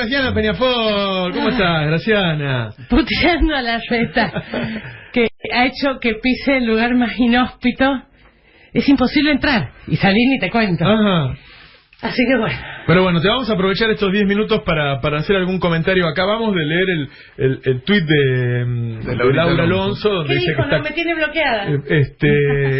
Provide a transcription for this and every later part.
Graciana Peñafort, ¿cómo estás, Graciana? Puteando a la reta, que ha hecho que pise el lugar más inhóspito. Es imposible entrar y salir ni te cuento. Ajá. Así que bueno. Pero bueno, te vamos a aprovechar estos 10 minutos para hacer algún comentario. Acabamos de leer el tuit de Laura Alonso, donde ¿Qué dice dijo? que está... No me tiene bloqueada.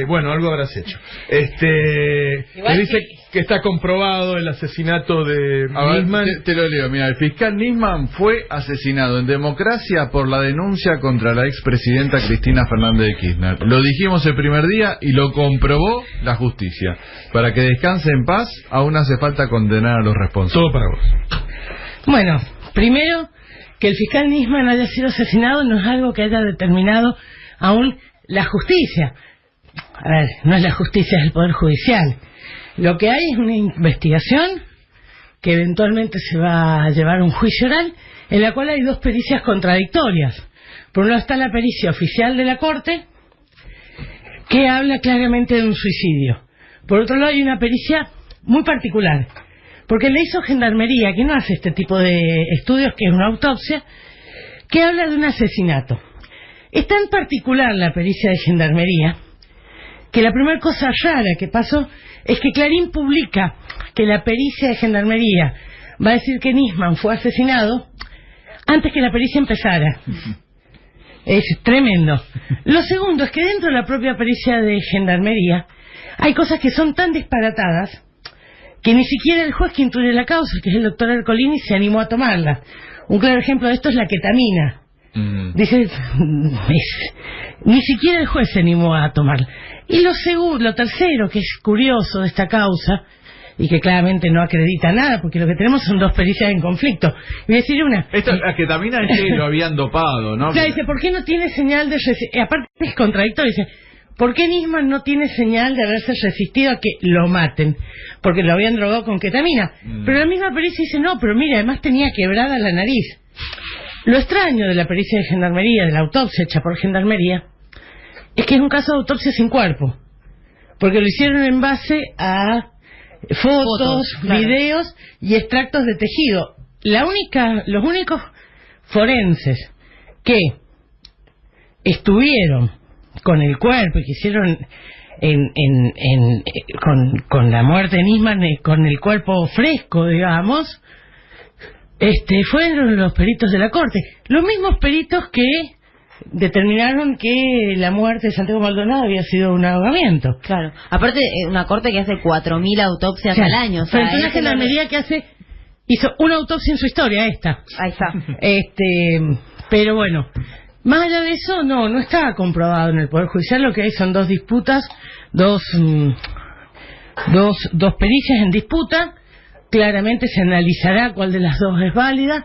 Bueno, algo habrás hecho. Que dice que está comprobado el asesinato de Nisman. Te lo leo, mira, el fiscal Nisman fue asesinado en democracia por la denuncia contra la expresidenta Cristina Fernández de Kirchner. Lo dijimos el primer día y lo comprobó la justicia. Para que descanse en paz, aún hace falta condenar a los responsables. Todo para vos. Bueno, primero, que el fiscal Nisman haya sido asesinado no es algo que haya determinado aún la justicia. A ver, no es la justicia, es el Poder Judicial. Lo que hay es una investigación que eventualmente se va a llevar a un juicio oral, en la cual hay dos pericias contradictorias. Por un lado está la pericia oficial de la Corte, que habla claramente de un suicidio. Por otro lado hay una pericia muy particular, porque le hizo Gendarmería, que no hace este tipo de estudios, que es una autopsia, que habla de un asesinato. Es tan particular la pericia de Gendarmería, que la primera cosa rara que pasó es que Clarín publica que la pericia de Gendarmería va a decir que Nisman fue asesinado antes que la pericia empezara. Es tremendo. Lo segundo es que dentro de la propia pericia de Gendarmería hay cosas que son tan disparatadas que ni siquiera el juez que instruye la causa, que es el doctor Ercolini, se animó a tomarla. Un claro ejemplo de esto es la ketamina. Dice, ni siquiera el juez se animó a tomarla. Y lo tercero, que es curioso de esta causa, y que claramente no acredita nada, porque lo que tenemos son dos pericias en conflicto. Voy a decir una. La ketamina es que lo habían dopado, ¿no? Claro, dice, ¿por qué no tiene señal de resistencia? Aparte es contradictorio, dice, ¿por qué Nisman no tiene señal de haberse resistido a que lo maten? Porque lo habían drogado con ketamina. Pero la misma pericia dice, no, pero mira, además tenía quebrada la nariz. Lo extraño de la pericia de Gendarmería, de la autopsia hecha por Gendarmería, es que es un caso de autopsia sin cuerpo. Porque lo hicieron en base a fotos, claro, videos y extractos de tejido. Los únicos forenses que estuvieron con el cuerpo y que hicieron con la muerte de Nisman, con el cuerpo fresco, digamos, fueron los peritos de la Corte. Los mismos peritos que determinaron que la muerte de Santiago Maldonado había sido un ahogamiento. Claro. Aparte, una Corte que hace 4.000 autopsias al año. O sea, frente a una Gendarmería que hizo una autopsia en su historia, esta. Ahí está. Pero bueno, más allá de eso, no está comprobado en el Poder Judicial. Lo que hay son dos disputas, dos pericias en disputa. Claramente se analizará cuál de las dos es válida.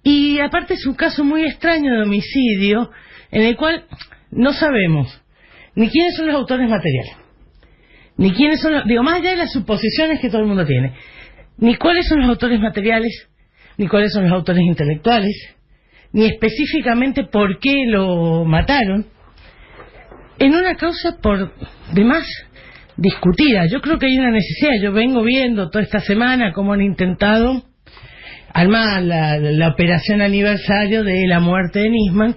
Y aparte es un caso muy extraño de homicidio, en el cual no sabemos ni quiénes son los autores materiales, ni quiénes son más allá de las suposiciones que todo el mundo tiene, ni cuáles son los autores materiales, ni cuáles son los autores intelectuales, ni específicamente por qué lo mataron, en una causa por demás discutida. Yo creo que hay una necesidad. Yo vengo viendo toda esta semana cómo han intentado armar la operación aniversario de la muerte de Nisman,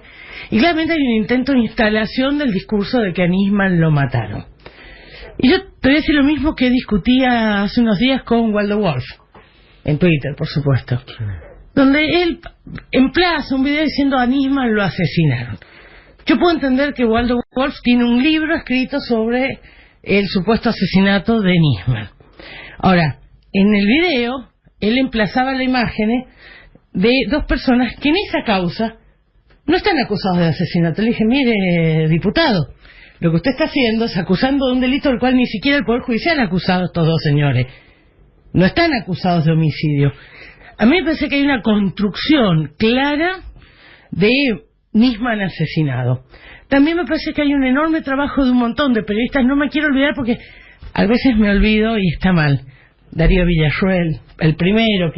y claramente hay un intento de instalación del discurso de que a Nisman lo mataron. Y yo te voy a decir lo mismo que discutía hace unos días con Waldo Wolf, en Twitter, por supuesto, donde él emplaza un video diciendo a Nisman lo asesinaron. Yo puedo entender que Waldo Wolf tiene un libro escrito sobre el supuesto asesinato de Nisman. Ahora, en el video él emplazaba la imagen de dos personas que en esa causa no están acusados de asesinato. Le dije, mire, diputado, lo que usted está haciendo es acusando de un delito del cual ni siquiera el Poder Judicial ha acusado a estos dos señores. No están acusados de homicidio. A mí me parece que hay una construcción clara de Nisman asesinado. También me parece que hay un enorme trabajo de un montón de periodistas. No me quiero olvidar porque a veces me olvido y está mal. Darío Villarruel, el primero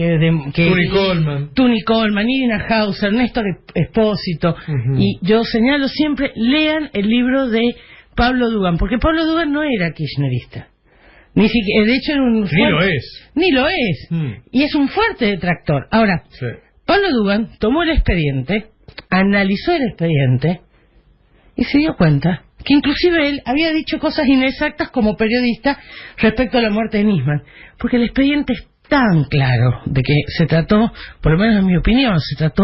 Tuni Coleman, Irina Hauser, Néstor Espósito. Y yo señalo siempre, lean el libro de Pablo Dugan, porque Pablo Dugan no era kirchnerista. Ni siquiera, de hecho, era un Ni lo es. Ni lo es. Y es un fuerte detractor. Ahora, Sí. Pablo Dugan tomó el expediente, analizó el expediente y se dio cuenta que inclusive él había dicho cosas inexactas como periodista respecto a la muerte de Nisman, porque el expediente es tan claro de que se trató, por lo menos en mi opinión, se trató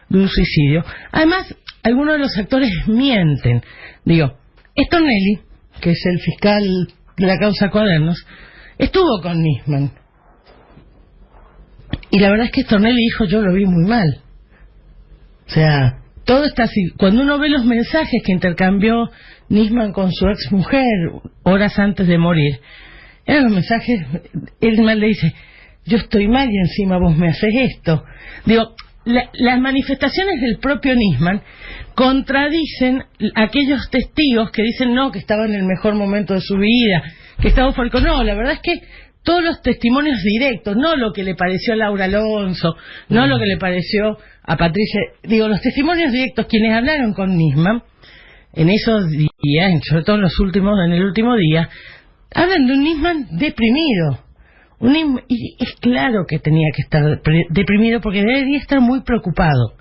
de un suicidio. Además, algunos de los actores mienten. Digo, Stornelli, que es el fiscal de la causa Cuadernos, estuvo con Nisman. Y la verdad es que Stornelli dijo, yo lo vi muy mal. O sea, todo está así. Cuando uno ve los mensajes que intercambió Nisman con su ex mujer horas antes de morir, eran los mensajes, él mal le dice, yo estoy mal y encima vos me haces esto. Digo, las manifestaciones del propio Nisman contradicen aquellos testigos que dicen no, que estaba en el mejor momento de su vida, que estaba eufórico. No, la verdad es que todos los testimonios directos, no lo que le pareció a Laura Alonso, no lo que le pareció a Patricia, digo, los testimonios directos, quienes hablaron con Nisman en esos días, sobre todo en el último día, hablan de un Nisman deprimido. Y es claro que tenía que estar deprimido porque debería estar muy preocupado.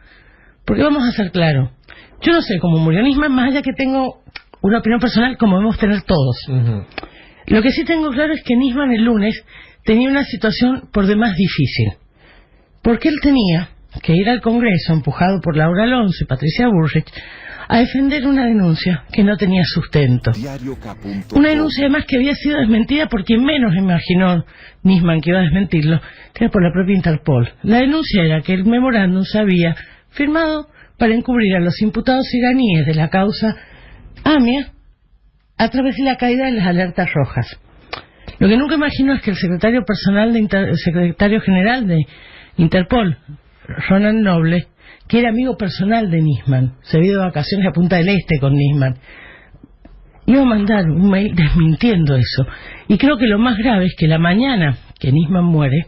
Porque vamos a ser claros, yo no sé cómo murió Nisman, más allá que tengo una opinión personal como debemos tener todos. Lo que sí tengo claro es que Nisman el lunes tenía una situación por demás difícil. Porque él tenía que ir al Congreso, empujado por Laura Alonso y Patricia Bullrich, a defender una denuncia que no tenía sustento. Una denuncia además que había sido desmentida por quien menos imaginó Nisman que iba a desmentirlo, que era por la propia Interpol. La denuncia era que el memorándum se había firmado para encubrir a los imputados iraníes de la causa AMIA a través de la caída de las alertas rojas. Lo que nunca imaginó es que el secretario general de Interpol, Ronan Noble, que era amigo personal de Nisman, se había ido de vacaciones a Punta del Este con Nisman, iba a mandar un mail desmintiendo eso. Y creo que lo más grave es que la mañana que Nisman muere,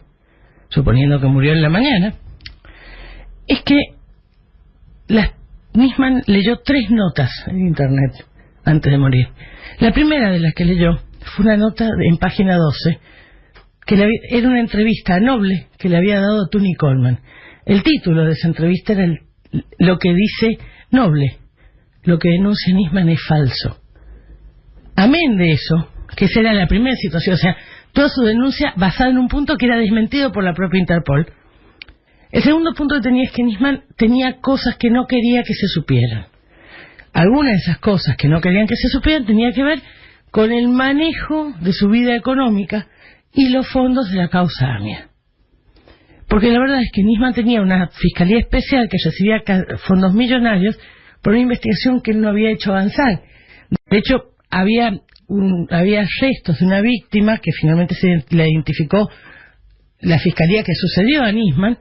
suponiendo que murió en la mañana, es que Nisman leyó 3 notas en Internet antes de morir. La primera de las que leyó fue una nota en página 12, que era una entrevista a Noble que le había dado Tony Coleman. El título de esa entrevista era lo que dice Noble, lo que denuncia Nisman es falso. Amén de eso, que esa era la primera situación, o sea, toda su denuncia basada en un punto que era desmentido por la propia Interpol. El segundo punto que tenía es que Nisman tenía cosas que no quería que se supieran. Algunas de esas cosas que no querían que se supieran tenía que ver con el manejo de su vida económica y los fondos de la causa AMIA. Porque la verdad es que Nisman tenía una fiscalía especial que recibía fondos millonarios por una investigación que él no había hecho avanzar. De hecho, había restos de una víctima que finalmente se la identificó la fiscalía que sucedió a Nisman.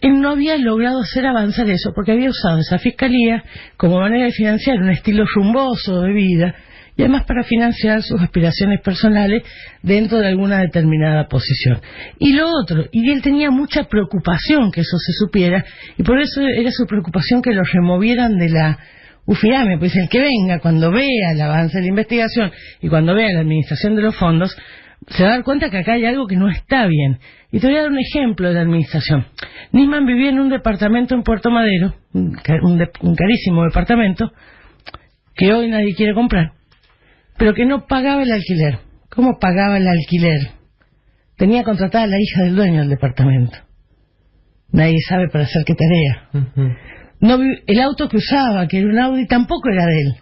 Él no había logrado hacer avanzar eso porque había usado esa fiscalía como manera de financiar un estilo rumboso de vida y además para financiar sus aspiraciones personales dentro de alguna determinada posición. Y lo otro, y él tenía mucha preocupación que eso se supiera, y por eso era su preocupación que lo removieran de la UFIAME, pues el que venga, cuando vea el avance de la investigación y cuando vea la administración de los fondos, se va a dar cuenta que acá hay algo que no está bien. Y te voy a dar un ejemplo de la administración. Nisman vivía en un departamento en Puerto Madero, un carísimo departamento, que hoy nadie quiere comprar, pero que no pagaba el alquiler. ¿Cómo pagaba el alquiler? Tenía contratada a la hija del dueño del departamento. Nadie sabe para hacer qué tarea. El auto que usaba, que era un Audi, tampoco era de él.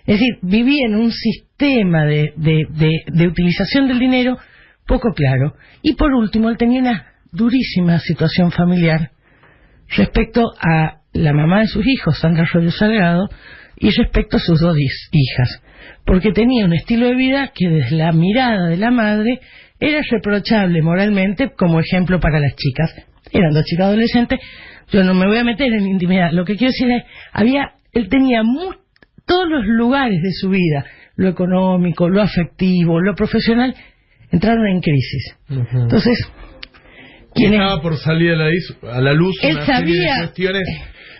Es decir, vivía en un sistema de utilización del dinero poco claro. Y por último, él tenía una durísima situación familiar respecto a la mamá de sus hijos, Sandra Arroyo Salgado, y respecto a sus 2 hijas. Porque tenía un estilo de vida que desde la mirada de la madre era reprochable moralmente como ejemplo para las chicas. Eran 2 chicas adolescentes, yo no me voy a meter en intimidad. Lo que quiero decir es, él tenía todos los lugares de su vida, lo económico, lo afectivo, lo profesional, entraron en crisis. Entonces, estaba por salir a la luz él una serie de sabía cuestiones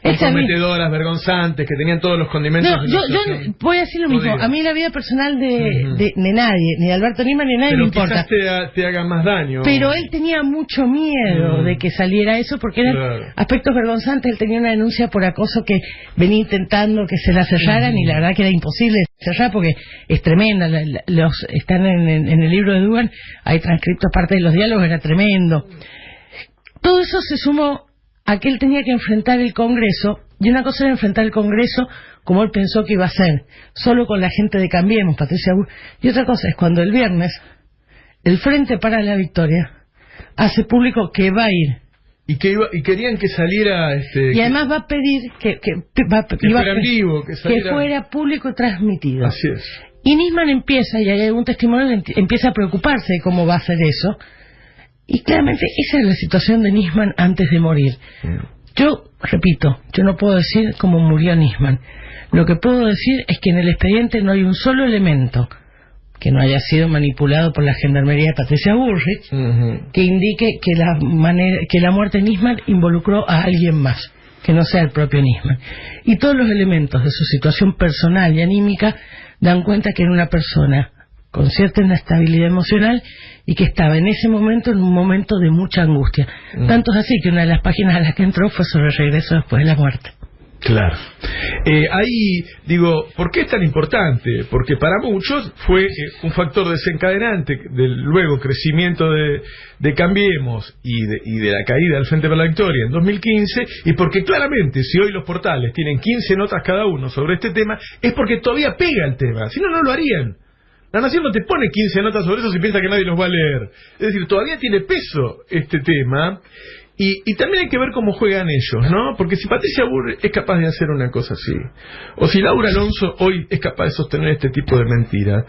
comprometedoras, vergonzantes, que tenían todos los condimentos. No, yo voy a decir lo mismo. A mí la vida personal de nadie, ni de Alberto Nisman ni de nadie me importa. Quizás te haga más daño. Pero él tenía mucho miedo de que saliera eso, porque eran aspectos vergonzantes. Él tenía una denuncia por acoso que venía intentando que se la cerraran, y la verdad que era imposible cerrar porque es tremenda. Están en el libro de Dugan, hay transcriptos, parte de los diálogos, era tremendo. Todo eso se sumó a que él tenía que enfrentar el Congreso, y una cosa era enfrentar el Congreso como él pensó que iba a ser, solo con la gente de Cambiemos, Patricia Bullrich, y otra cosa es cuando el viernes el Frente para la Victoria hace público que va a ir. Y querían que saliera... y además va a pedir que fuera en vivo, que fuera público transmitido. Así es. Y Nisman empieza, y hay algún testimonio, empieza a preocuparse de cómo va a hacer eso. Y claramente esa es la situación de Nisman antes de morir. Yo, repito, yo no puedo decir cómo murió Nisman. Lo que puedo decir es que en el expediente no hay un solo elemento que no haya sido manipulado por la gendarmería de Patricia Bullrich, que indique que la muerte de Nisman involucró a alguien más, que no sea el propio Nisman. Y todos los elementos de su situación personal y anímica dan cuenta que era una persona con cierta inestabilidad emocional y que estaba en ese momento en un momento de mucha angustia. Tanto es así que una de las páginas a las que entró fue sobre el regreso después de la muerte. Claro. Ahí digo, ¿por qué es tan importante? Porque para muchos fue un factor desencadenante del luego crecimiento de Cambiemos y de la caída del Frente para la Victoria en 2015, y porque claramente si hoy los portales tienen 15 notas cada uno sobre este tema, es porque todavía pega el tema, si no, no lo harían. La Nación no te pone 15 notas sobre eso si piensa que nadie los va a leer. Es decir, todavía tiene peso este tema. Y también hay que ver cómo juegan ellos, ¿no? Porque si Patricia Bullrich es capaz de hacer una cosa así, o si Laura Alonso hoy es capaz de sostener este tipo de mentira,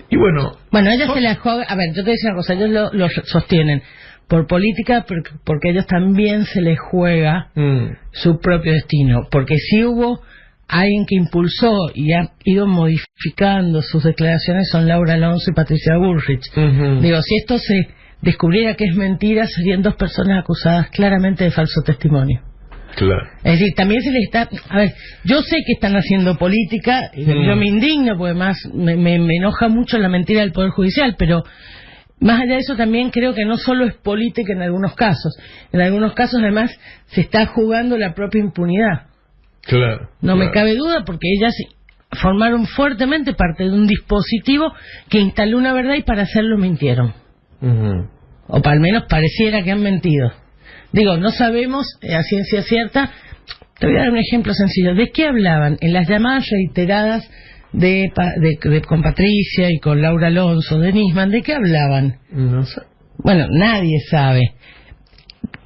y bueno... Bueno, ella se la juega... A ver, yo te voy a decir una cosa, ellos lo sostienen por política, porque a ellos también se les juega su propio destino, porque si hubo alguien que impulsó y ha ido modificando sus declaraciones son Laura Alonso y Patricia Bullrich. Digo, si esto se descubriera que es mentira, serían dos personas acusadas claramente de falso testimonio. Claro. Es decir, también se les está... A ver, yo sé que están haciendo política, yo me indigno porque más me enoja mucho la mentira del Poder Judicial, pero más allá de eso también creo que no solo es política en algunos casos además se está jugando la propia impunidad. Claro. No me cabe duda, porque ellas formaron fuertemente parte de un dispositivo que instaló una verdad y para hacerlo mintieron. O al menos pareciera que han mentido. Digo, no sabemos a ciencia cierta. Te voy a dar un ejemplo sencillo. ¿De qué hablaban en las llamadas reiteradas con Patricia y con Laura Alonso, de Nisman? ¿De qué hablaban? No sé. Bueno, nadie sabe.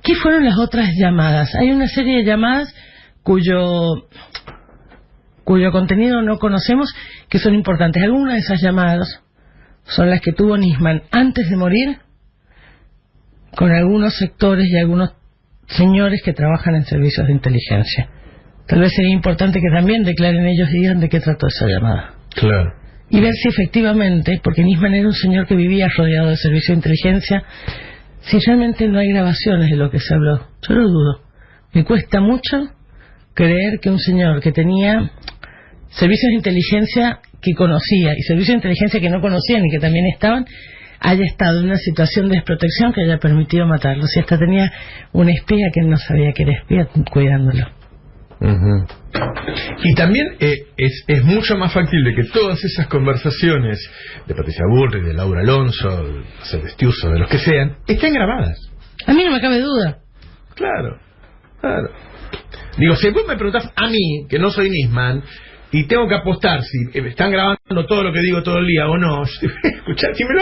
¿Qué fueron las otras llamadas? Hay una serie de llamadas cuyo contenido no conocemos, que son importantes. Algunas de esas llamadas son las que tuvo Nisman antes de morir con algunos sectores y algunos señores que trabajan en servicios de inteligencia. Tal vez sería importante que también declaren ellos y digan de qué trató esa llamada. Claro. Y ver si efectivamente, porque Nisman era un señor que vivía rodeado de servicios de inteligencia, si realmente no hay grabaciones de lo que se habló. Yo lo dudo. Me cuesta mucho creer que un señor que tenía servicios de inteligencia que conocía y servicios de inteligencia que no conocían y que también estaban, haya estado en una situación de desprotección que haya permitido matarlo. Si hasta tenía un espía que él no sabía que era espía cuidándolo. Y también es mucho más factible que todas esas conversaciones de Patricia Bullrich, de Laura Alonso, de Celestiuso, de los que sean, estén grabadas. A mí no me cabe duda. Claro. Digo, si vos me preguntás a mí, que no soy Nisman, y tengo que apostar si están grabando todo lo que digo todo el día o no, escuchar, si me lo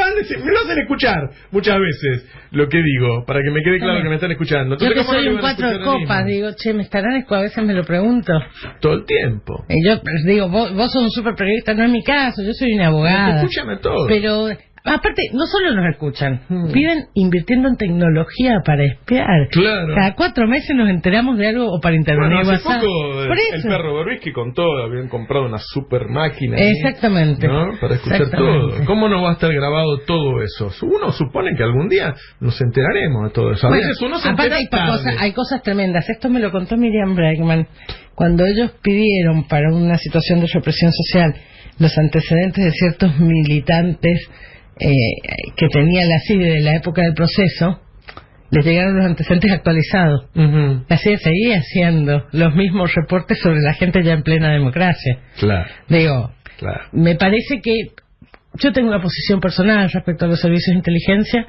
hacen escuchar muchas veces lo que digo, para que me quede claro que me están escuchando. Entonces, yo que soy un 4 de copas, digo, me estarán, a veces me lo pregunto. Todo el tiempo. Y yo digo, vos sos un super periodista, no es mi caso, yo soy una abogada. Escúchame todo. Pero Aparte, no solo nos escuchan, viven invirtiendo en tecnología para espiar. Claro. Cada 4 meses nos enteramos de algo o para intervenir. Bueno, hace WhatsApp. poco Por el eso. perro Berbisky contó, habían comprado una super máquina. Exactamente. ¿No? Para escuchar Exactamente. todo. ¿Cómo no va a estar grabado todo eso? Uno supone que algún día nos enteraremos de todo eso. A Bueno, veces uno se aparte entera tarde. hay cosas tremendas. Esto me lo contó Miriam Bregman. Cuando ellos pidieron para una situación de represión social los antecedentes de ciertos militantes que tenía la CIDE de la época del proceso, les llegaron los antecedentes actualizados. Ujú. La CIDE seguía haciendo los mismos reportes sobre la gente ya en plena democracia. Claro, Digo, claro. me parece que yo tengo una posición personal respecto a los servicios de inteligencia.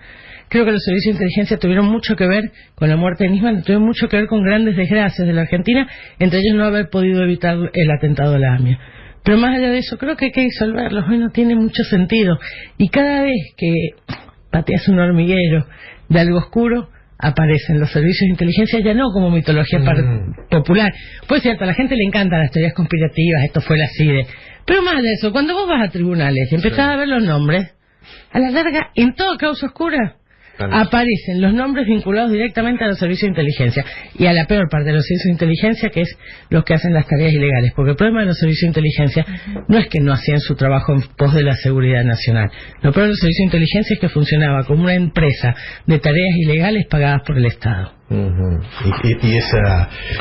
Creo que los servicios de inteligencia tuvieron mucho que ver con la muerte de Nisman, tuvieron mucho que ver con grandes desgracias de la Argentina, entre ellos no haber podido evitar el atentado a la AMIA. Pero más allá de eso, creo que hay que disolverlos. Hoy no tiene mucho sentido. Y cada vez que pateas un hormiguero de algo oscuro, aparecen los servicios de inteligencia, ya no como mitología popular. Pues cierto, a la gente le encantan las teorías conspirativas, esto fue la CIDE. Pero más de eso, cuando vos vas a tribunales y empezás a ver los nombres, a la larga, en toda causa oscura, aparecen los nombres vinculados directamente a los servicios de inteligencia y a la peor parte de los servicios de inteligencia, que es los que hacen las tareas ilegales, porque el problema de los servicios de inteligencia no es que no hacían su trabajo en pos de la seguridad nacional. Lo peor de los servicios de inteligencia es que funcionaba como una empresa de tareas ilegales pagadas por el Estado. Uh-huh.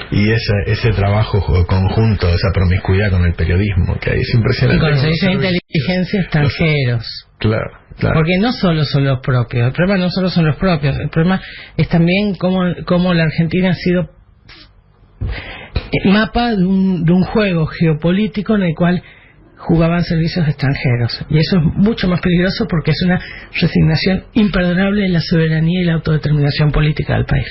y ese trabajo conjunto, esa promiscuidad con el periodismo que hay es Y impresionante. con los servicios de inteligencia extranjeros. Claro. Porque no solo son los propios, el problema no solo son los propios, el problema es también cómo la Argentina ha sido mapa de un juego geopolítico en el cual jugaban servicios extranjeros. Y eso es mucho más peligroso porque es una resignación imperdonable de la soberanía y la autodeterminación política del país.